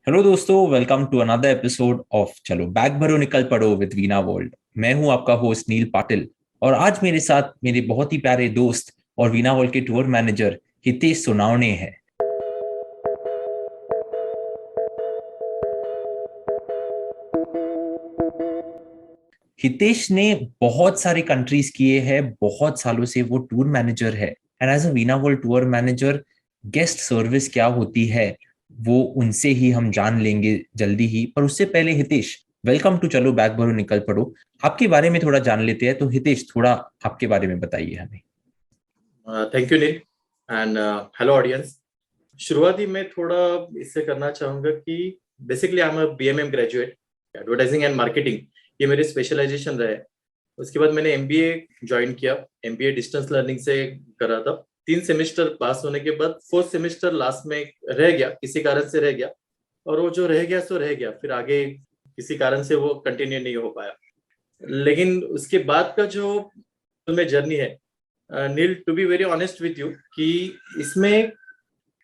Hello दोस्तों, welcome to another episode of चलो bag भरो निकल पड़ो विद वीना वर्ल्ड। मैं हूं आपका होस्ट नील पाटिल। और आज मेरे साथ मेरे बहुत ही प्यारे दोस्त और वीना वर्ल्ड के टूर मैनेजर हितेश सोनावणे हैं। हितेश ने बहुत सारे कंट्रीज किए हैं, बहुत सालों से वो टूर मैनेजर है। And as a Veena world tour manager, guest service क्या होती है वो उनसे ही हम जान लेंगे जल्दी ही। पर उससे पहले हितेश, वेलकम टू चलो बैग भरो निकल पड़ो। आपके बारे में थोड़ा जान लेते हैं। तो हितेश, थोड़ा आपके बारे में बताइए हमें। Thank you Neel and hello audience. शुरुआती में थोड़ा इससे करना चाहूंगा कि basically I am a BMM graduate, advertising and marketing. ये मेरी स्पेशलाइजेशन रहे। उसके बाद मैंने एमबीए ज्वाइन किया। एमबीए डिस्टेंस लर्निंग से करा था। 3 सेमेस्टर पास होने के बाद 4th सेमेस्टर लास्ट में रह गया, किसी कारण से रह गया। और वो जो रह गया सो रह गया, फिर आगे किसी कारण से वो कंटिन्यू नहीं हो पाया। लेकिन उसके बाद का जो में जर्नी है, Neel, to be very honest with you, कि इसमें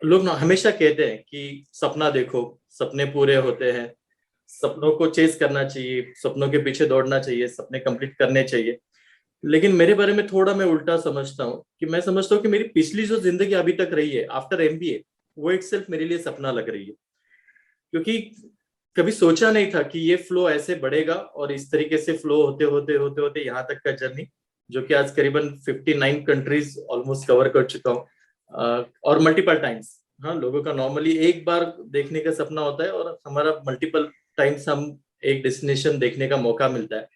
लोग ना हमेशा कहते हैं कि सपना देखो, सपने पूरे होते हैं, सपनों को चेस करना चाहिए, सपनों के पीछे दौड़ना चाहिए, सपने कंप्लीट करने चाहिए। लेकिन मेरे बारे में थोड़ा मैं उल्टा समझता हूँ कि मैं समझता हूँ कि मेरी पिछली जो जिंदगी अभी तक रही है आफ्टर एमबीए, वो इटसेल्फ मेरे लिए सपना लग रही है। क्योंकि कभी सोचा नहीं था कि ये फ्लो ऐसे बढ़ेगा और इस तरीके से फ्लो होते होते होते होते यहाँ तक का जर्नी, जो कि आज करीबन 59 कंट्रीज ऑलमोस्ट कवर कर चुका हूँ। और मल्टीपल टाइम्स। हाँ, लोगों का नॉर्मली एक बार देखने का सपना होता है और हमारा मल्टीपल टाइम्स हम एक डेस्टिनेशन देखने का मौका मिलता है।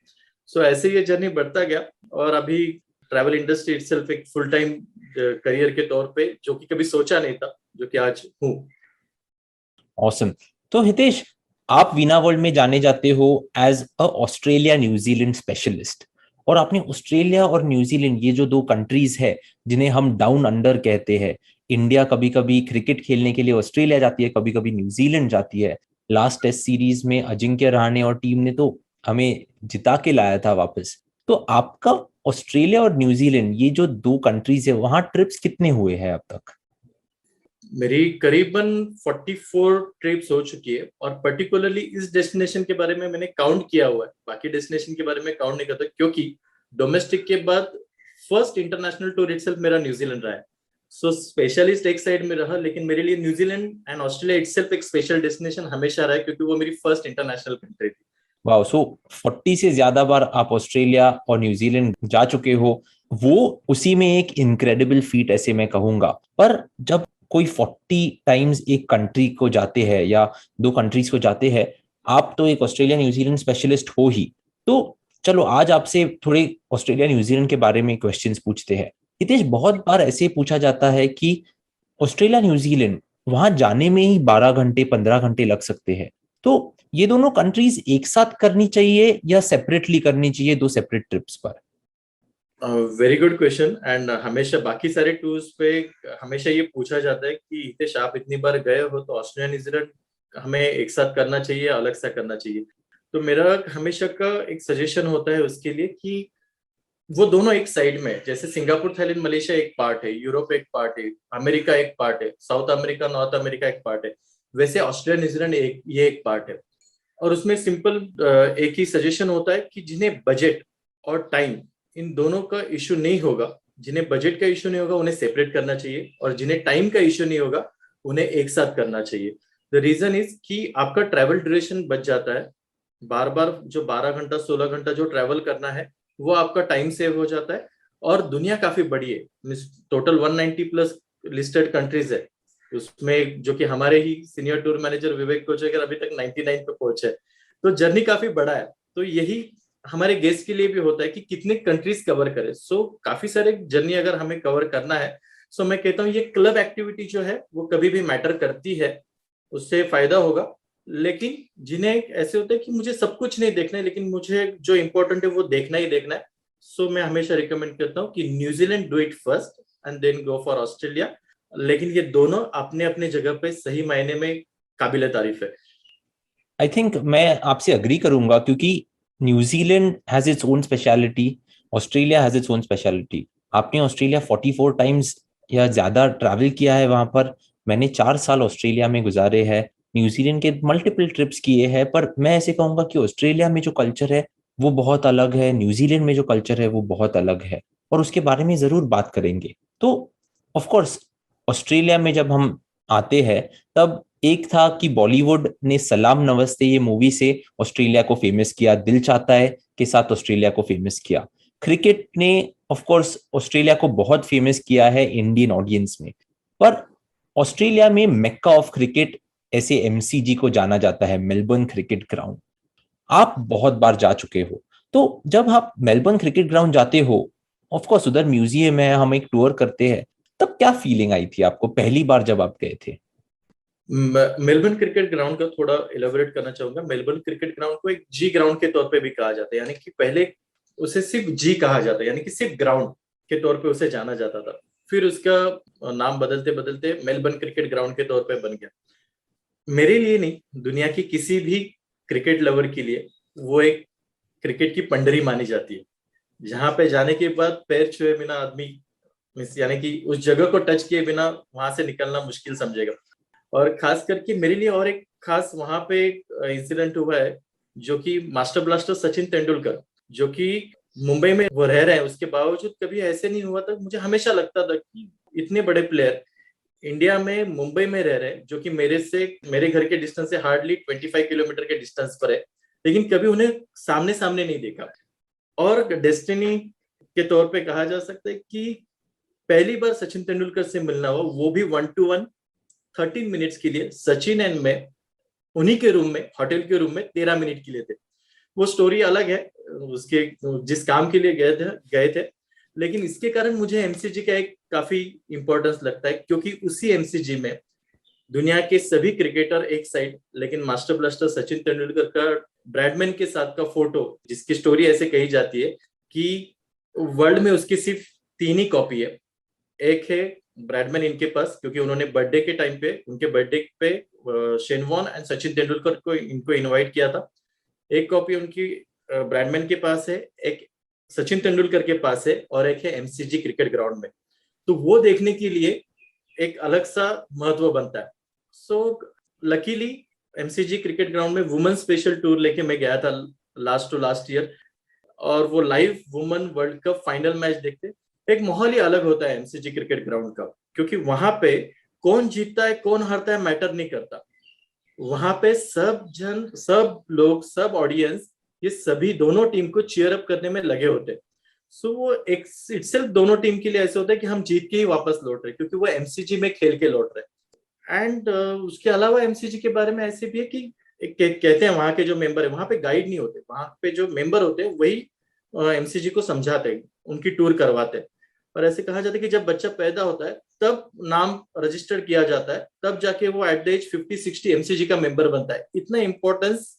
सो ऐसे ये जर्नी बढ़ता गया और अभी ट्रैवल इंडस्ट्री इटसेल्फ एक फुल टाइम करियर के तौर पे, जो कि कभी सोचा नहीं था, जो कि आज हूँ। ऑसम। तो हितेश, आप वीना वर्ल्ड में जाने जाते हो as a Australia New Zealand specialist. और आपने ऑस्ट्रेलिया और न्यूजीलैंड, ये जो दो कंट्रीज है जिन्हें हम डाउन अंडर कहते हैं, इंडिया कभी कभी क्रिकेट खेलने के लिए ऑस्ट्रेलिया जाती है, कभी कभी न्यूजीलैंड जाती है। लास्ट टेस्ट सीरीज में अजिंक्य रहाणे और टीम ने तो हमें जिता के लाया था वापस। तो आपका ऑस्ट्रेलिया और न्यूजीलैंड, ये जो दो कंट्रीज है, वहां ट्रिप्स कितने हुए हैं अब तक? मेरी करीबन 44 ट्रिप्स हो चुकी है और पर्टिकुलरली इस डेस्टिनेशन के बारे में मैंने काउंट किया हुआ है। बाकी डेस्टिनेशन के बारे में काउंट नहीं करता, क्योंकि डोमेस्टिक के बाद फर्स्ट इंटरनेशनल टूर इटसेल्फ मेरा न्यूजीलैंड रहा है। सो स्पेशलिस्ट एक साइड में रहा, लेकिन मेरे लिए न्यूजीलैंड एंड ऑस्ट्रेलिया इटसेल्फ एक स्पेशल डेस्टिनेशन हमेशा रहा है, क्योंकि वो मेरी फर्स्ट इंटरनेशनल कंट्री थी। वाह, सो 40 से ज्यादा बार आप ऑस्ट्रेलिया और न्यूजीलैंड जा चुके हो। वो उसी में एक इनक्रेडिबल फीट ऐसे मैं कहूंगा। पर जब कोई 40 टाइम्स एक कंट्री को जाते हैं या दो कंट्रीज को जाते हैं, आप तो एक ऑस्ट्रेलिया न्यूजीलैंड स्पेशलिस्ट हो ही। तो चलो आज आपसे थोड़े ऑस्ट्रेलिया न्यूजीलैंड के बारे में क्वेश्चंस पूछते हैं। हितेश, बहुत बार ऐसे पूछा जाता है कि ऑस्ट्रेलिया न्यूजीलैंड, वहां जाने में ही 12 घंटे 15 घंटे लग सकते हैं। तो ये दोनों कंट्रीज एक साथ करनी चाहिए या सेपरेटली करनी चाहिए, दो सेपरेट ट्रिप्स पर? Very good question. एंड हमेशा बाकी सारे टूर्स पे हमेशा ये पूछा जाता है कि हितेश, आप इतनी बार गए हो तो ऑस्ट्रेलिया न्यूजीलैंड हमें एक साथ करना चाहिए, अलग सा करना चाहिए। तो मेरा हमेशा का एक सजेशन होता है उसके लिए कि वो दोनों एक साइड में है। जैसे सिंगापुर, थाईलैंड, मलेशिया एक पार्ट है, यूरोप एक पार्ट है, अमेरिका एक पार्ट है, साउथ अमेरिका, नॉर्थ अमेरिका एक पार्ट है। वैसे ऑस्ट्रेलिया न्यूजीलैंड ये एक पार्ट है। और उसमें सिंपल एक ही सजेशन होता है कि जिन्हें बजट और टाइम, इन दोनों का इश्यू नहीं होगा, जिन्हें बजट का इश्यू नहीं होगा उन्हें सेपरेट करना चाहिए, और जिन्हें टाइम का इश्यू नहीं होगा उन्हें एक साथ करना चाहिए। द रीजन इज कि आपका ट्रैवल ड्यूरेशन बच जाता है। बार बार जो 12 घंटा 16 घंटा जो ट्रैवल करना है, वो आपका टाइम सेव हो जाता है। और दुनिया काफी बड़ी है, टोटल 190 प्लस लिस्टेड कंट्रीज है उसमें, जो कि हमारे ही सीनियर टूर मैनेजर विवेक कोचेकर अभी तक 99 पे पहुंचे। तो जर्नी काफी बड़ा है। तो यही हमारे गेस्ट के लिए भी होता है कि कितने कंट्रीज कवर करें। सो काफी सारे जर्नी अगर हमें कवर करना है, सो मैं कहता हूँ ये क्लब एक्टिविटी जो है वो कभी भी मैटर करती है, उससे फायदा होगा। लेकिन जिन्हें ऐसे होता है कि मुझे सब कुछ नहीं देखना है, लेकिन मुझे जो इंपॉर्टेंट है वो देखना ही देखना है, सो मैं हमेशा रिकमेंड करता हूँ कि New Zealand do it first and then go for Australia. लेकिन ये दोनों अपने अपने जगह पे सही मायने में काबिल तारीफ है। आई थिंक मैं आपसे अग्री करूंगा, क्योंकि New Zealand has its own speciality, Australia has its own speciality. आपने ऑस्ट्रेलिया 44 टाइम्स या ज्यादा ट्रैवल किया है वहां पर। मैंने 4 साल ऑस्ट्रेलिया में गुजारे हैं। न्यूजीलैंड के मल्टीपल ट्रिप्स किए हैं, पर मैं ऐसे कहूंगा कि ऑस्ट्रेलिया में जो कल्चर है वो बहुत अलग है, न्यूजीलैंड में जो कल्चर है वो बहुत अलग है, और उसके बारे में जरूर बात करेंगे। तो ऑफ कोर्स ऑस्ट्रेलिया में जब हम आते हैं, तब एक था कि बॉलीवुड ने सलाम नमस्ते ये मूवी से ऑस्ट्रेलिया को फेमस किया, दिल चाहता है के साथ ऑस्ट्रेलिया को फेमस किया। क्रिकेट ने ऑफ कोर्स ऑस्ट्रेलिया को बहुत फेमस किया है इंडियन ऑडियंस में, पर ऑस्ट्रेलिया में मेक्का ऑफ क्रिकेट ऐसे एमसीजी को जाना जाता है, मेलबर्न क्रिकेट ग्राउंड। आप बहुत बार जा चुके हो, तो जब आप मेलबर्न क्रिकेट ग्राउंड जाते हो, ऑफ कोर्स उधर म्यूजियम है, हम एक टूर करते हैं, तब क्या फीलिंग आई थी आपको पहली बार जब आप गए थे? मेलबर्न क्रिकेट ग्राउंड का थोड़ा इलेबोरेट करना चाहूंगा। मेलबर्न क्रिकेट ग्राउंड को एक जी ग्राउंड के तौर पे भी कहा जाता है, यानी कि पहले उसे सिर्फ जी कहा जाता है, यानी कि सिर्फ ग्राउंड के तौर पे उसे जाना जाता था। फिर उसका नाम बदलते बदलते मेलबर्न क्रिकेट ग्राउंड के तौर पे बन गया। मेरे लिए नहीं, दुनिया की किसी भी क्रिकेट लवर के लिए वो एक क्रिकेट की पंडरी मानी जाती है, जहां पे जाने के बाद पैर छुए बिना आदमी, यानी कि उस जगह को टच किए बिना वहां से निकलना मुश्किल समझेगा। और खास करके मेरे लिए और एक खास वहां पे एक इंसिडेंट हुआ है, जो कि मास्टर ब्लास्टर सचिन तेंदुलकर, जो कि मुंबई में वो रह रहे हैं, उसके बावजूद कभी ऐसे नहीं हुआ था। मुझे हमेशा लगता था कि इतने बड़े प्लेयर इंडिया में मुंबई में रह रहे हैं, जो कि मेरे घर के डिस्टेंस से हार्डली 25 किलोमीटर के डिस्टेंस पर है, लेकिन कभी उन्हें सामने सामने नहीं देखा। और डेस्टिनी के तौर पे कहा जा सकता है कि पहली बार सचिन तेंदुलकर से मिलना हो, वो भी 1-to-1 13 मिनट्स के लिए। सचिन एंड मैं उन्हीं के रूम में, होटल के रूम में 13 मिनट के लिए थे। वो स्टोरी अलग है, उसके जिस काम के लिए गए थे। लेकिन इसके कारण मुझे एमसीजी का एक काफी इंपॉर्टेंस लगता है, क्योंकि उसी एमसीजी में दुनिया के सभी क्रिकेटर एक साइड, लेकिन मास्टर ब्लास्टर सचिन तेंदुलकर का ब्रैडमैन के साथ का फोटो, जिसकी स्टोरी ऐसे कही जाती है कि वर्ल्ड में उसकी सिर्फ 3 ही कॉपी है। एक है ब्रैडमैन इनके पास, क्योंकि उन्होंने बर्थडे के टाइम पे, उनके बर्थडे पे Shane Warne and Sachin Tendulkar को इनको इनवाइट किया था। एक कॉपी उनकी ब्रैडमैन के पास है, एक सचिन तेंदुलकर के पास है, और एक है एमसीजी क्रिकेट ग्राउंड में। तो वो देखने के लिए एक अलग सा महत्व बनता है। So luckily MCG cricket ground में वुमेन स्पेशल टूर लेके मैं गया था लास्ट टू लास्ट ईयर, और वो live women world cup final match देखते। एक माहौल ही अलग होता है एमसीजी क्रिकेट ग्राउंड का, क्योंकि वहां पे कौन जीतता है कौन हारता है मैटर नहीं करता। वहां पे सब जन, सब लोग, सब ऑडियंस, ये सभी दोनों टीम को चीयर अप करने में लगे होते हैं। सो वो एक इटसेल्फ दोनों टीम के लिए ऐसे होता है कि हम जीत के ही वापस लौट रहे, क्योंकि वो एमसीजी में खेल के लौट रहे। एंड उसके अलावा एमसीजी के बारे में ऐसे भी है कि कहते हैं वहां के जो मेंबर है, वहां पे गाइड नहीं होते, वहां पे जो मेंबर होते हैं वही एमसीजी को समझाते हैं, उनकी टूर करवाते हैं। और ऐसे कहा जाता है कि जब बच्चा पैदा होता है तब नाम रजिस्टर किया जाता है, तब जाके वो एट द एज 50-60 एमसीजी का मेंबर बनता है। इतना इंपॉर्टेंस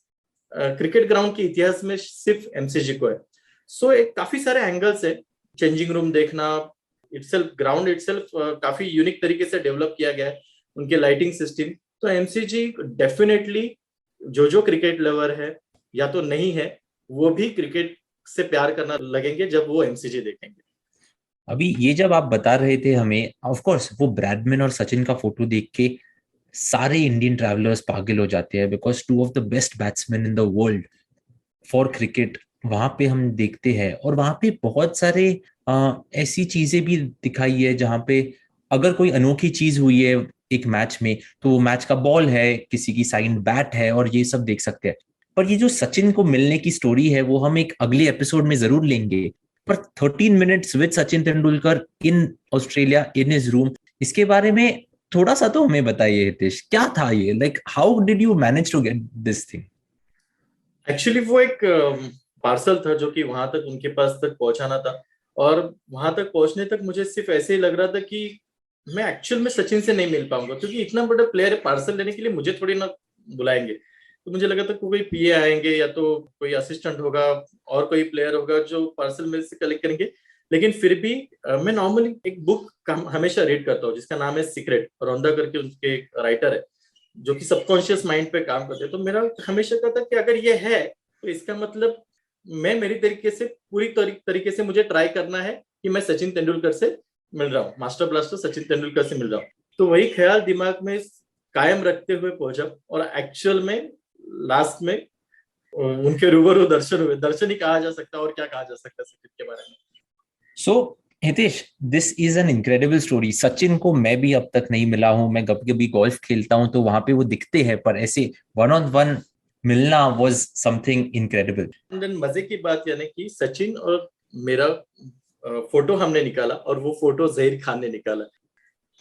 क्रिकेट ग्राउंड के इतिहास में सिर्फ एमसीजी को है। सो एक काफी सारे एंगल्स है। चेंजिंग रूम देखना, इटसेल्फ ग्राउंड इटसेल्फ काफी यूनिक तरीके से डेवलप किया गया है, उनके लाइटिंग सिस्टम। तो एमसीजी डेफिनेटली जो क्रिकेट लवर है या तो नहीं है, वो भी क्रिकेट से प्यार करना लगेंगे जब वो एमसीजी देखेंगे। अभी ये जब आप बता रहे थे हमें, ऑफ कोर्स वो ब्रैडमैन और सचिन का फोटो देख के सारे इंडियन ट्रैवलर्स पागल हो जाते हैं, because two of the best batsman in the world for cricket वहां पे हम देखते हैं। और वहां पे बहुत सारे ऐसी चीजें भी दिखाई है जहां पे अगर कोई अनोखी चीज हुई है एक मैच में, तो वो मैच का बॉल है, किसी की साइंड बैट है, और ये सब देख सकते हैं। पर ये जो सचिन को मिलने की स्टोरी है वो हम एक अगले एपिसोड में जरूर लेंगे। पर 13 minutes with Sachin Tendulkar in Australia in his room, इसके बारे में थोड़ा सा तो हमें बताइए हितेश, क्या था ये, like how did you manage to get this thing? Actually वो एक पार्सल था जो कि वहां तक उनके पास तक पहुंचाना था। और वहां तक पहुंचने तक मुझे सिर्फ ऐसे ही लग रहा था कि मैं एक्चुअल में सचिन से नहीं मिल पाऊंगा, क्योंकि इतना बड़ा प्लेयर है, पार्सल लेने के लिए मुझे थोड़ी ना बुलाएंगे। तो मुझे लगा था कोई पीए आएंगे या तो कोई असिस्टेंट होगा और कोई प्लेयर होगा जो पार्सल मेरे से कलेक्ट करेंगे। लेकिन फिर भी मैं नॉर्मली एक बुक हमेशा रीड करता हूँ, जिसका नाम है सीक्रेट, रौंदा करके उनके राइटर है, जो कि सबकॉन्शियस माइंड पे काम करते हैं। तो मेरा हमेशा कहता कि अगर ये है तो इसका मतलब मैं मेरी तरीके से पूरी तरीके से मुझे ट्राई करना है कि मैं सचिन तेंदुलकर से मिल रहा हूँ, मास्टर ब्लास्टर सचिन तेंदुलकर से मिल रहा हूँ। तो वही ख्याल दिमाग में कायम रखते हुए पहुंचा और एक्चुअल में लास्ट में उनके रूबरू दर्शन हुए। दर्शन ही कहा जा सकता है, और क्या कहा जा सकता है सचिन के बारे में। So Hitesh, this is an incredible story. Sachin को मैं भी अब तक नहीं मिला हूं। मैं कभी कभी गोल्फ खेलता हूं तो वहां पे वो दिखते हैं, पर ऐसे वन ऑन वन मिलना वाज समथिंग इनक्रेडिबल। मजे की बात यानी कि सचिन और मेरा फोटो हमने निकाला और वो फोटो जहीर खान ने निकाला,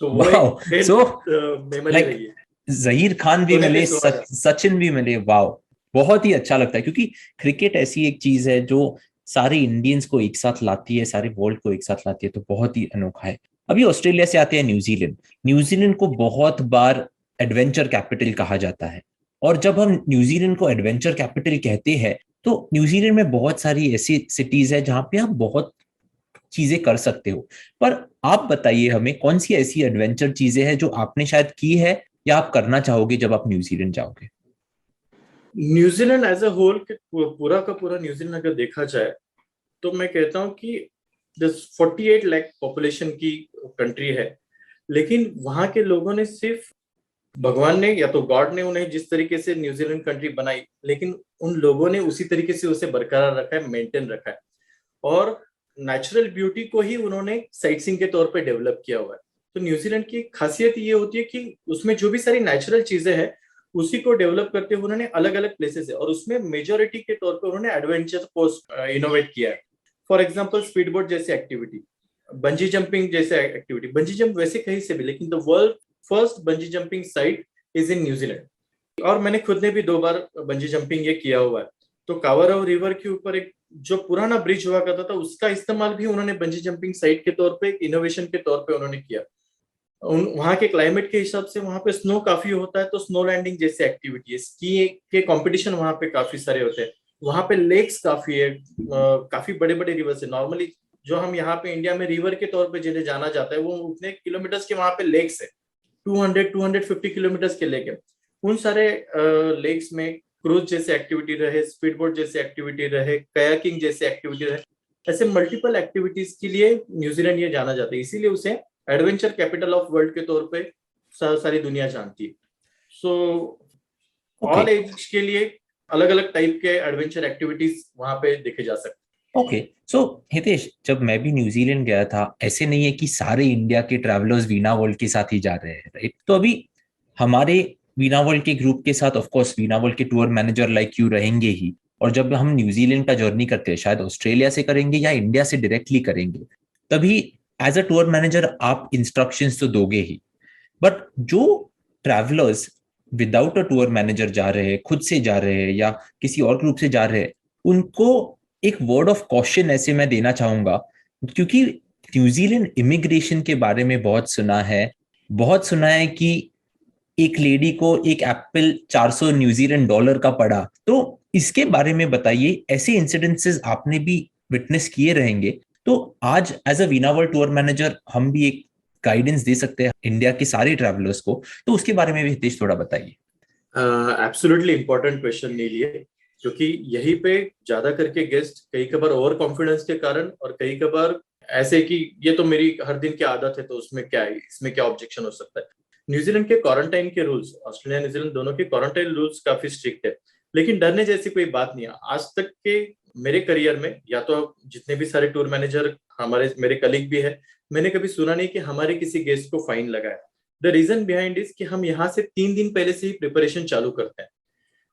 तो वो एक वाओ, सो मेमोरी लाइक रही है। जहीर खान भी सोने पे मिले, सुहागा। सचिन भी मिले। वाओ, बहुत ही अच्छा लगता है, क्योंकि क्रिकेट ऐसी एक चीज है जो सारे इंडियंस को एक साथ लाती है, सारे वर्ल्ड को एक साथ लाती है, तो बहुत ही अनोखा है। अभी ऑस्ट्रेलिया से आते हैं न्यूजीलैंड। न्यूजीलैंड को बहुत बार एडवेंचर कैपिटल कहा जाता है, और जब हम न्यूजीलैंड को एडवेंचर कैपिटल कहते हैं तो न्यूजीलैंड में बहुत सारी ऐसी सिटीज है जहां पे आप बहुत चीजें कर सकते हो। पर आप बताइए हमें, कौन सी ऐसी एडवेंचर चीजें हैं जो आपने शायद की है या आप करना चाहोगे जब आप न्यूजीलैंड जाओगे? न्यूजीलैंड एज अ होल, पूरा का पूरा न्यूजीलैंड अगर देखा जाए तो मैं कहता हूँ कि 48 लाख पॉपुलेशन की कंट्री है, लेकिन वहां के लोगों ने सिर्फ, भगवान ने या तो गॉड ने उन्हें जिस तरीके से न्यूजीलैंड कंट्री बनाई, लेकिन उन लोगों ने उसी तरीके से उसे बरकरार रखा है, मेंटेन रखा है, और नेचुरल ब्यूटी को ही उन्होंने साइट सीइंग के तौर पे डेवलप किया हुआ है। तो न्यूजीलैंड की खासियत ये होती है कि उसमें जो भी सारी नेचुरल चीजें हैं उसी को डेवलप करते हुए उन्होंने अलग अलग प्लेसेस है, और उसमें मेजोरिटी के तौर पे उन्होंने एडवेंचर स्पोर्ट्स इनोवेट किया है। फॉर एग्जाम्पल स्पीड बोट जैसी एक्टिविटी, बंजी जंपिंग जैसे एक्टिविटी। बंजी जंप वैसे कहीं से भी, लेकिन the world first bungee jumping site is in New Zealand, और मैंने खुद ने भी 2 बार बंजी जंपिंग ये किया हुआ है। तो कावरव रिवर के ऊपर एक जो पुराना ब्रिज हुआ करता था उसका इस्तेमाल भी उन्होंने बंजी जंपिंग साइट के तौर पे, एक इनोवेशन के तौर पे उन्होंने किया। वहां के क्लाइमेट के हिसाब से वहां पे स्नो काफी होता है, तो स्नो लैंडिंग जैसे एक्टिविटी है, स्की के कंपटीशन वहां पे काफी सारे होते हैं। वहां पे लेक्स काफी है, काफी बड़े बड़े रिवर्स है। नॉर्मली जो हम यहाँ पे इंडिया में रिवर के तौर पे जिन्हें जाना जाता है वो उतने किलोमीटर्स के वहां पे लेक्स है, 250 किलोमीटर्स के लेक है। उन सारे लेक्स में क्रूज जैसे एक्टिविटी रहे, स्पीड बोट जैसे एक्टिविटी रहे, कयाकिंग जैसे एक्टिविटी रहे, ऐसे मल्टीपल एक्टिविटीज के लिए न्यूजीलैंड ये जाना जाता है, इसीलिए उसे एडवेंचर कैपिटल ऑफ वर्ल्ड के तौर पे सारी दुनिया जानती है। सो ओके, ऑल एज के लिए अलग अलग टाइप के एडवेंचर एक्टिविटीज वहां पे देखे जा सकते ओके। सो हितेश, जब मैं भी न्यूजीलैंड गया था, ऐसे नहीं है कि सारे इंडिया के ट्रैवलर्स वीना वर्ल्ड के साथ ही जा रहे हैं, राइट? तो अभी हमारे वीना वर्ल्ड के ग्रुप के साथ ऑफ कोर्स वीना वर्ल्ड के टूर मैनेजर लाइक यू रहेंगे ही। और जब हम न्यूजीलैंड का जर्नी करते हैं, शायद ऑस्ट्रेलिया से करेंगे या इंडिया से डायरेक्टली करेंगे, तभी एज अ टूर मैनेजर आप इंस्ट्रक्शंस तो दोगे ही। बट जो travellers without a tour manager जा रहे हैं, खुद से जा रहे हैं या किसी और ग्रुप से जा रहे हैं, उनको एक वर्ड ऑफ कॉशन ऐसे मैं देना चाहूंगा, क्योंकि न्यूजीलैंड इमिग्रेशन के बारे में बहुत सुना है। बहुत सुना है कि एक लेडी को एक एप्पल 400 न्यूजीलैंड डॉलर का पड़ा। तो इसके बारे में बताइए, ऐसे इंसिडेंसेस आपने भी विटनेस किए रहेंगे, तो आज as a Veena world tour manager हम भी एक गाइडेंस दे सकते हैं इंडिया के सारे ट्रैवलर्स को, तो उसके बारे में भी हितेश थोड़ा बताइए। हैं। एब्सोल्युटली इंपॉर्टेंट क्वेश्चन ले लिए, क्योंकि यहीं पे ज्यादा करके गेस्ट कई कबार ओवर कॉन्फिडेंस के कारण, और कई कबार ऐसे कि ये तो मेरी हर दिन की आदत है तो उसमें क्या है, इसमें क्या ऑब्जेक्शन हो सकता है। न्यूजीलैंड के क्वारंटाइन के रूल्स, ऑस्ट्रेलिया न्यूजीलैंड दोनों के क्वारंटाइन रूल्स काफी स्ट्रिक्ट है, लेकिन डरने जैसी कोई बात नहीं है। आज तक के मेरे करियर में, या तो जितने भी सारे टूर मैनेजर हमारे मेरे कलीग भी है, मैंने कभी सुना नहीं कि हमारे किसी गेस्ट को फाइन लगा है। द रीजन बिहाइंड इज कि हम यहाँ से 3 दिन पहले से ही प्रिपरेशन चालू करते हैं,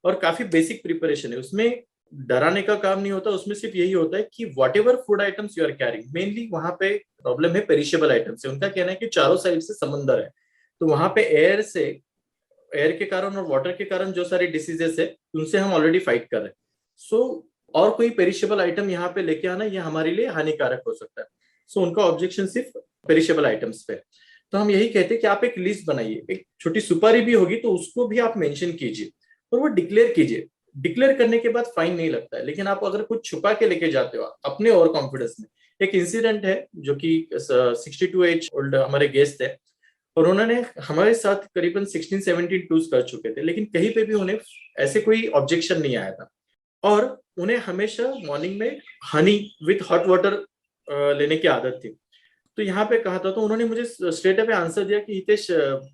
और काफी बेसिक प्रिपरेशन है, उसमें डराने का काम नहीं होता। उसमें सिर्फ यही होता है कि whatever food items you are carrying, mainly वहां पे प्रॉब्लम है पेरिशेबल आइटम्स से। उनका कहना है कि चारों साइड से समंदर है, तो वहां पे एयर के कारण और वाटर के कारण जो सारे डिसीजेस है उनसे हम ऑलरेडी फाइट कर रहे हैं। सो और कोई पेरिशेबल आइटम यहाँ पे लेके आना ये हमारे लिए हानिकारक हो सकता है। सो उनका ऑब्जेक्शन सिर्फ पेरिशेबल आइटम्स पे। तो हम यही कहते हैं कि आप एक लिस्ट बनाइए, एक छोटी सुपारी भी होगी तो उसको भी आप मेंशन कीजिए और वो डिक्लेयर कीजिए। डिक्लेयर करने के बाद फाइन नहीं लगता है, लेकिन आप अगर कुछ छुपा के लेके जाते हो अपने ओवर कॉन्फिडेंस में। एक इंसिडेंट है जो कि 62 एज ओल्ड हमारे गेस्ट है, और उन्होंने हमारे साथ करीबन 16-17 टूर्स कर चुके थे, लेकिन कहीं पे भी उन्हें ऐसे कोई ऑब्जेक्शन नहीं आया था। और उन्हें हमेशा मॉर्निंग में हनी विथ हॉट वाटर लेने की आदत थी। तो यहाँ पे कहा था, तो उन्होंने मुझे स्ट्रेट अवे आंसर दिया कि हितेश,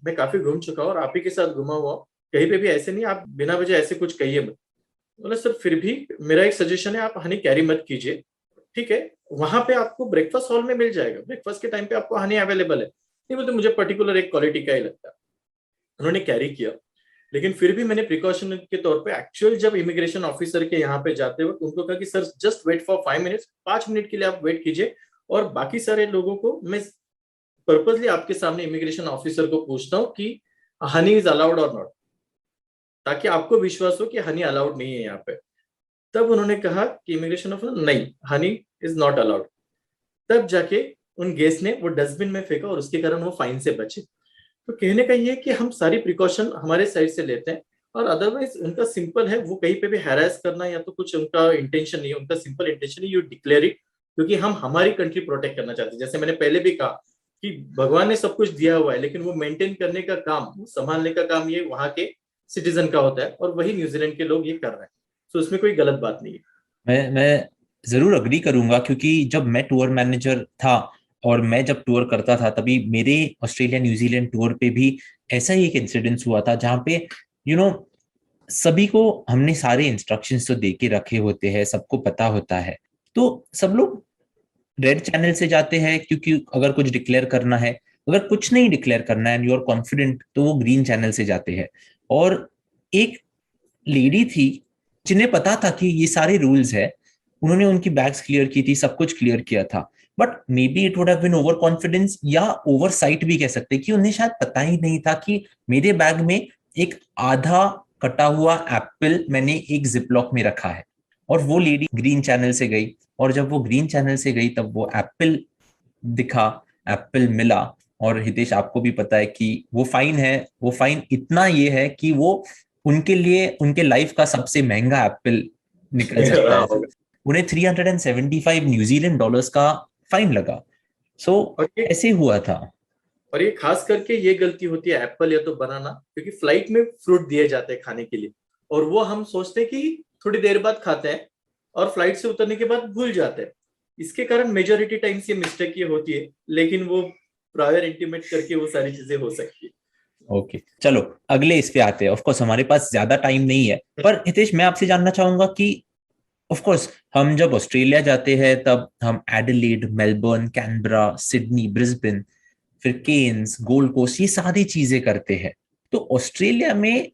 मैं काफी घूम चुका हूँ और आप ही के साथ घुमा हुआ हूँ, कहीं पे भी ऐसे नहीं, आप बिना वजह ऐसे कुछ कहिए मत। बोला सर फिर भी मेरा एक सजेशन है, आप हनी कैरी मत कीजिए, ठीक है, वहां पे आपको ब्रेकफास्ट हॉल में मिल जाएगा, ब्रेकफास्ट के टाइम पे आपको हनी अवेलेबल है। नहीं बोलते मुझे पर्टिकुलर एक क्वालिटी का ही लगता है। उन्होंने कैरी किया, लेकिन फिर भी मैंने प्रिकॉशन के तौर पे एक्चुअल जब इमिग्रेशन ऑफिसर के यहाँ पे जाते वक्त उनको कहा कि sir just wait for 5 minutes, 5 minute के लिए आप वेट कीजिए, और बाकी सारे लोगों को मैं पर्पजली आपके सामने इमिग्रेशन ऑफिसर को पूछता हूँ कि हनी इज अलाउड और नॉट, ताकि आपको विश्वास हो कि हनी अलाउड नहीं है यहाँ पे। तब उन्होंने कहा कि इमिग्रेशन ऑफिसर नहीं, हनी इज नॉट अलाउड। तब जाके उन गेस्ट ने वो डस्टबिन में फेंका और उसके कारण वो फाइन से बचे। तो कहने का ये है कि हम सारी प्रिकॉशन हमारे साइड से लेते हैं, और अदरवाइज उनका सिंपल है, वो कहीं पे भी हैरेस करना या तो कुछ उनका इंटेंशन नहीं है, उनका सिंपल इंटेंशन है यू डिक्लेयर इट, क्योंकि हम हमारी कंट्री प्रोटेक्ट करना चाहते हैं। जैसे मैंने पहले भी कहा कि भगवान ने सब कुछ दिया हुआ है, लेकिन वो मेंटेन करने का काम, वो संभालने का काम ये वहां के सिटीजन का होता है, और वही न्यूजीलैंड के लोग ये कर रहे हैं। तो उसमें कोई गलत बात नहीं है। मैं जरूर अग्री करूंगा, क्योंकि जब मैं टूर मैनेजर था और मैं जब टूर करता था, तभी मेरे ऑस्ट्रेलिया न्यूजीलैंड टूर पे भी ऐसा ही एक इंसिडेंस हुआ था, जहाँ पे यू नो सभी को हमने सारे इंस्ट्रक्शंस तो दे के रखे होते हैं, सबको पता होता है, तो सब लोग रेड चैनल से जाते हैं, क्योंकि अगर कुछ डिक्लेयर करना है, अगर कुछ नहीं डिक्लेयर करना है एंड यू आर कॉन्फिडेंट, तो वो ग्रीन चैनल से जाते हैं। और एक लेडी थी जिन्हें पता था कि ये सारे रूल्स है, उन्होंने उनकी बैग्स क्लियर की थी, सब कुछ क्लियर किया था, but maybe it would have been overconfidence या ओवर साइट भी कह सकते हैं, कि उन्हें शायद पता ही नहीं था कि मेरे बैग में एक आधा कटा हुआ एप्पल मैंने एक जिपलॉक में रखा है। और वो लेडी ग्रीन चैनल से गई, और जब वो ग्रीन चैनल से गई तब वो एप्पल दिखा, एप्पल मिला। और हितेश, आपको भी पता है कि वो फाइन है, वो फाइन इतना ये है कि वो उनके लिए उनके लाइफ का सबसे महंगा एप्पल निकल सकता रहा है। होगा। उन्हें 375 न्यूजीलैंड डॉलर्स का फाइन लगा। सो और ये ऐसे हुआ था। और ये खास करके ये गलती होती है एप्पल या तो बनाना, क्योंकि फ्लाइट में फ्रूट दिए जाते हैं खाने के लिए, और वो हम सोचते हैं कि थोड़ी देर बाद खाते हैं, और फ्लाइट से उतरने के बाद भूल जाते हैं। इसके कारण मेजोरिटी टाइम्स ये मिस्टेक ये होती है, लेकिन वो प्रायर इंटीमेट करके वो सारी चीजें हो सकती है। ओके, चलो अगले इस पे आते हैं। ऑफ कोर्स हमारे पास ज्यादा टाइम नहीं है, पर हितेश मैं आपसे जानना चाहूंगा कि ऑफ कोर्स हम जब ऑस्ट्रेलिया जाते हैं तब हम Adelaide, Melbourne, Canberra, Sydney, Brisbane, फिर केन्स, गोल्ड कोस्ट, ये सारी चीजें करते हैं। तो ऑस्ट्रेलिया में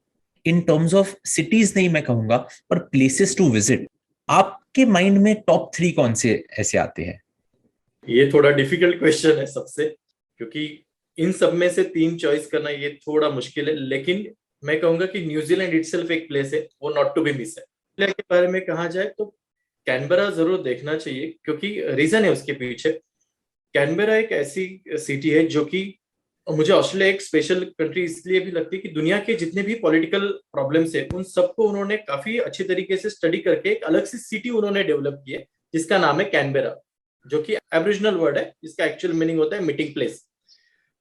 इन टर्म्स ऑफ सिटीज नहीं मैं कहूंगा, पर प्लेसेस टू विजिट, आपके माइंड में टॉप 3 कौन से ऐसे आते हैं? ये थोड़ा डिफिकल्ट क्वेश्चन है सबसे, क्योंकि इन सब में से तीन चॉइस करना ये थोड़ा मुश्किल है, लेकिन मैं कहूंगा कि न्यूजीलैंड इटसेल्फ एक प्लेस है, वो नॉट टू बी मिस है। ऑस्ट्रेलिया के बारे में कहा जाए तो कैनबरा जरूर देखना चाहिए, क्योंकि रीजन है उसके पीछे। कैनबरा एक ऐसी सिटी है जो कि मुझे ऑस्ट्रेलिया एक स्पेशल कंट्री इसलिए भी लगती है कि दुनिया के जितने भी पॉलिटिकल प्रॉब्लम्स है उन सबको उन्होंने काफी अच्छी तरीके से स्टडी करके एक अलग सी सिटी उन्होंने डेवलप की है, जिसका नाम है कैनबेरा, जो कि एब्रिजिनल वर्ड है, जिसका एक्चुअल मीनिंग होता है मीटिंग प्लेस।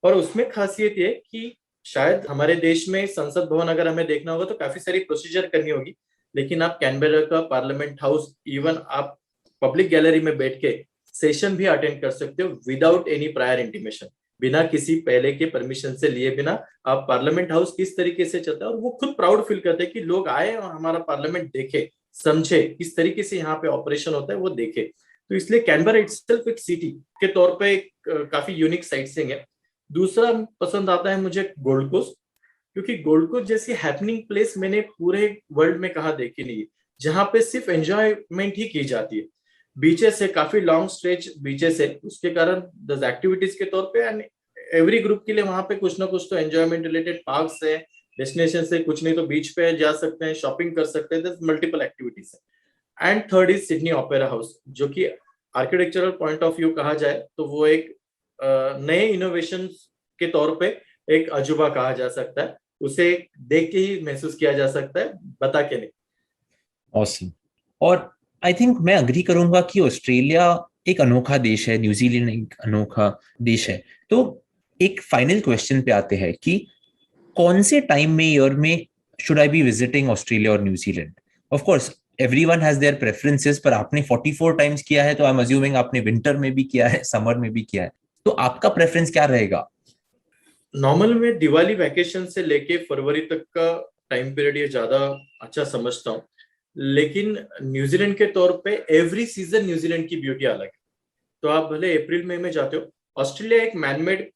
और उसमें खासियत ये कि शायद हमारे देश में संसद भवन अगर हमें देखना होगा तो काफी सारी प्रोसीजर करनी होगी, लेकिन आप कैनबेरा का पार्लियामेंट हाउस, इवन आप पब्लिक गैलरी में बैठ के सेशन भी अटेंड कर सकते हो विदाउट एनी प्रायर इंटीमेशन, बिना किसी पहले के परमिशन से लिए बिना। आप पार्लियामेंट हाउस किस तरीके से चलता है, और वो खुद प्राउड फील करते हैं कि लोग आए और हमारा पार्लियामेंट देखे, समझे किस तरीके से यहाँ पे ऑपरेशन होता है वो देखे। तो इसलिए कैनबरा इटसेल्फ एक सिटी के तौर पे एक काफी यूनिक साइटसिंग है। दूसरा पसंद आता है मुझे गोल्ड कोस्ट, क्योंकि गोल्ड कोस्ट जैसी हैपनिंग प्लेस मैंने पूरे वर्ल्ड में कहा देखी नहीं है, जहां पे सिर्फ एंजॉयमेंट ही की जाती है। बीचेस है, काफी लॉन्ग स्ट्रेच बीचेस है, उसके कारण दस एक्टिविटीज के तौर पे एंड एवरी ग्रुप के लिए वहां पे कुछ ना कुछ तो एंजॉयमेंट रिलेटेड पार्क्स है, डेस्टिनेशन है, कुछ नहीं तो बीच पे जा सकते हैं, शॉपिंग कर सकते हैं, मल्टीपल एक्टिविटीज है। And third is Sydney opera house, जो कि आर्किटेक्चरल पॉइंट ऑफ व्यू कहा जाए तो वो एक नए इनोवेशन के तौर पे एक अजूबा कहा जा सकता है, उसे देख के ही महसूस किया जा सकता है, बता के नहीं। ऑसम। और आई थिंक मैं अग्री करूंगा कि ऑस्ट्रेलिया एक अनोखा देश है, न्यूजीलैंड एक अनोखा देश है। तो एक फाइनल क्वेश्चन पे आते हैं कि कौन से टाइम में ईयर में should I be visiting Australia और New Zealand? Of course everyone has their preferences, पर आपने 44 टाइम्स किया है, तो आई एम अज्यूमिंग आपने विंटर में भी किया है, समर में भी किया है। तो आपका प्रेफरेंस क्या रहेगा? नॉर्मल में दिवाली वैकेशन से लेके फरवरी तक का टाइम पीरियड ये ज्यादा अच्छा समझता हूँ, लेकिन न्यूजीलैंड के तौर पे एवरी सीजन न्यूजीलैंड की ब्यूटी अलग है। तो आप भले अप्रैल मई में जाते हो, ऑस्ट्रेलिया एक मैनमेड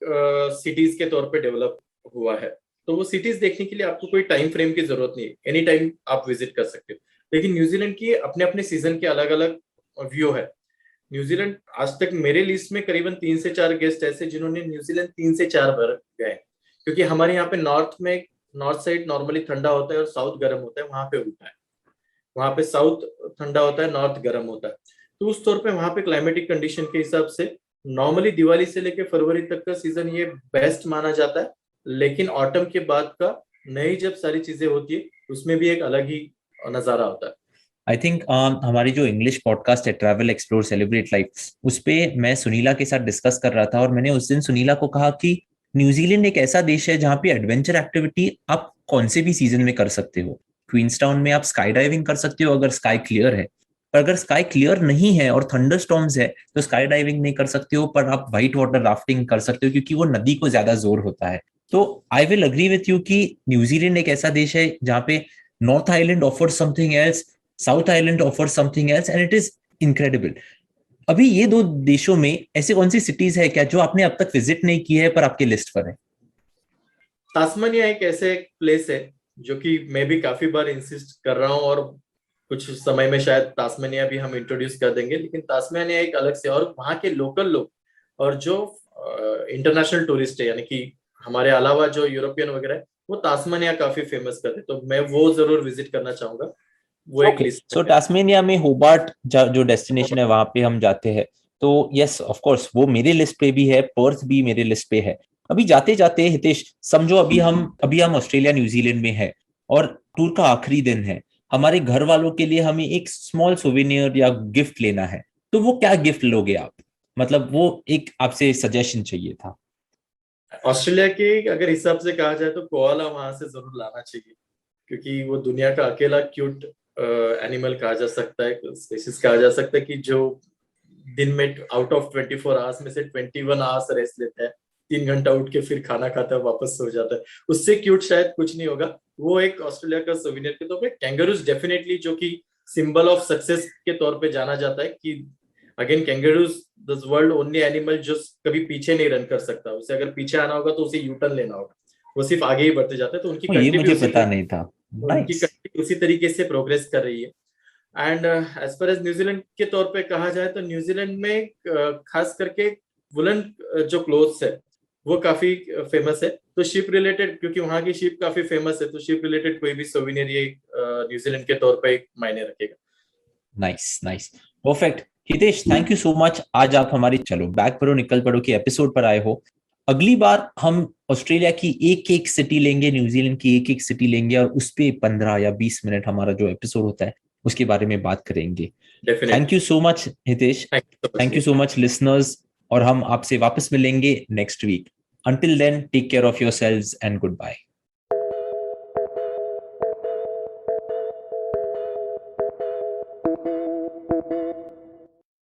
सिटीज के तौर पे डेवलप हुआ है, तो वो सिटीज देखने के लिए आपको कोई टाइम फ्रेम की जरूरत नहीं है, एनी टाइम आप विजिट कर सकते हो। लेकिन न्यूजीलैंड की अपने अपने सीजन के अलग अलग व्यू है। न्यूजीलैंड आज तक मेरे लिस्ट में करीबन 3 से 4 गेस्ट ऐसे जिन्होंने न्यूजीलैंड 3 से 4 बार गए, क्योंकि हमारे यहाँ पे नॉर्थ साइड नॉर्मली ठंडा होता है और साउथ गर्म होता है, वहां पे उल्टा है। वहां पे साउथ ठंडा होता है, नॉर्थ गर्म होता है। तो उस तौर पे वहां पे क्लाइमेटिक कंडीशन के हिसाब से नॉर्मली दिवाली से लेके फरवरी तक का सीजन ये बेस्ट माना जाता है। लेकिन ऑटम के बाद का नई जब सारी चीजें होती है, उसमें भी एक अलग ही नजारा होता है। आई थिंक हमारी जो इंग्लिश पॉडकास्ट है ट्रैवल एक्सप्लोर सेलिब्रेट लाइफ, उस पे मैं सुनीला के साथ डिस्कस कर रहा था और मैंने उस दिन सुनीला को कहा कि न्यूजीलैंड एक ऐसा देश है जहाँ पे एडवेंचर एक्टिविटी आप कौन से भी सीजन में कर सकते हो। क्वींसटाउन में आप स्काई डाइविंग कर सकते हो अगर स्काई क्लियर है, पर अगर स्काई क्लियर नहीं है और थंडर स्टॉर्म्स है तो स्काई डाइविंग नहीं कर सकते हो, पर आप व्हाइट वाटर राफ्टिंग कर सकते हो क्योंकि वो नदी को ज्यादा जोर होता है। तो I will agree with you कि न्यूजीलैंड एक ऐसा देश है जहाँ पे north island offer something else, south island offer something else and it is incredible. अभी ये दो देशों में ऐसी कौन सी सिटीज है क्या जो आपने अब तक विजिट नहीं की है पर आपके लिस्ट पर है? तास्मानिया एक ऐसे प्लेस है जो कि मैं भी काफी बार इंसिस्ट कर रहा हूँ, और कुछ समय में शायद तास्मानिया भी हम इंट्रोड्यूस कर देंगे। लेकिन तास्मानिया एक अलग से, और वहाँ के लोकल लोग और जो इंटरनेशनल टूरिस्ट है, यानी कि हमारे अलावा जो यूरोपियन वगैरह है, वो तास्मानिया काफी फेमस करते हैं। तो मैं वो जरूर विजिट करना चाहूंगा, वो एक ओके, लिस्ट सो में टास्मेनिया में होबार्ट जो डेस्टिनेशन है वहां पे हम जाते हैं, तो यस ऑफ कोर्स वो मेरे लिस्ट पे भी है, पर्थ भी मेरे लिस्ट पे है। अभी जाते जाते हितेश समझो अभी हम ऑस्ट्रेलिया न्यूजीलैंड में है और टूर का आखिरी दिन है, हमारे घर वालों के लिए हमें एक स्मॉल सोवेनियर या गिफ्ट लेना है, तो वो क्या गिफ्ट लोगे आप? मतलब वो एक आपसे सजेशन चाहिए था। ऑस्ट्रेलिया के अगर हिसाब से कहा जाए तो कोआला वहां से जरूर लाना चाहिए, क्योंकि वो दुनिया का अकेला क्यूट एनिमल कहा जा सकता है, स्पेसिस कहा जा सकता है, कि जो दिन में आउट ऑफ 24 आवर्स में से 21 आवर्स रेस्ट लेता है, 3 घंटा उठ के फिर खाना खाता है, वापस सो जाता है। उससे क्यूट शायद कुछ नहीं होगा। वो एक ऑस्ट्रेलिया का सोविनियर के तौर पे, कैंगरूज डेफिनेटली, जो कि सिंबल ऑफ सक्सेस के तौर पे जाना जाता है, कि again kangaroos the world only animal जो कभी पीछे नहीं रन कर सकता। उसे अगर पीछे आना होगा तो उसे यू टर्न लेना होगा, वो सिर्फ आगे ही बढ़ते जाते हैं। तो उनकी ये कंट्री भी मुझे पता नहीं था। उनकी नाइस। कंट्री उसी तरीके से प्रोग्रेस कर रही है। And as per as New Zealand के तौर पे कहा जाए तो न्यूजीलैंड में खास करके वुलन जो क्लोथ्स है वो काफी फेमस है। तो शिप रिलेटेड, क्योंकि वहाँ की शिप काफी फेमस है, तो शिप रिलेटेड कोई भी सोविनियर ये न्यूजीलैंड के तौर पे एक मायने रखेगा। Nice nice, perfect. Hitesh thank you so much, आज आप हमारी चलो बैक पढ़ो निकल पढ़ो की एपिसोड पर आए हो। अगली बार हम ऑस्ट्रेलिया की एक एक सिटी लेंगे, न्यूजीलैंड की एक एक सिटी लेंगे और उस पे 15 या 20 मिनट हमारा जो एपिसोड होता है उसके बारे में बात करेंगे। Thank definitely. You so much Hitesh. Thank you so thank you much. So much listeners, और हम आपसे वापस मिलेंगे next week. Until then take care of yourselves and good bye.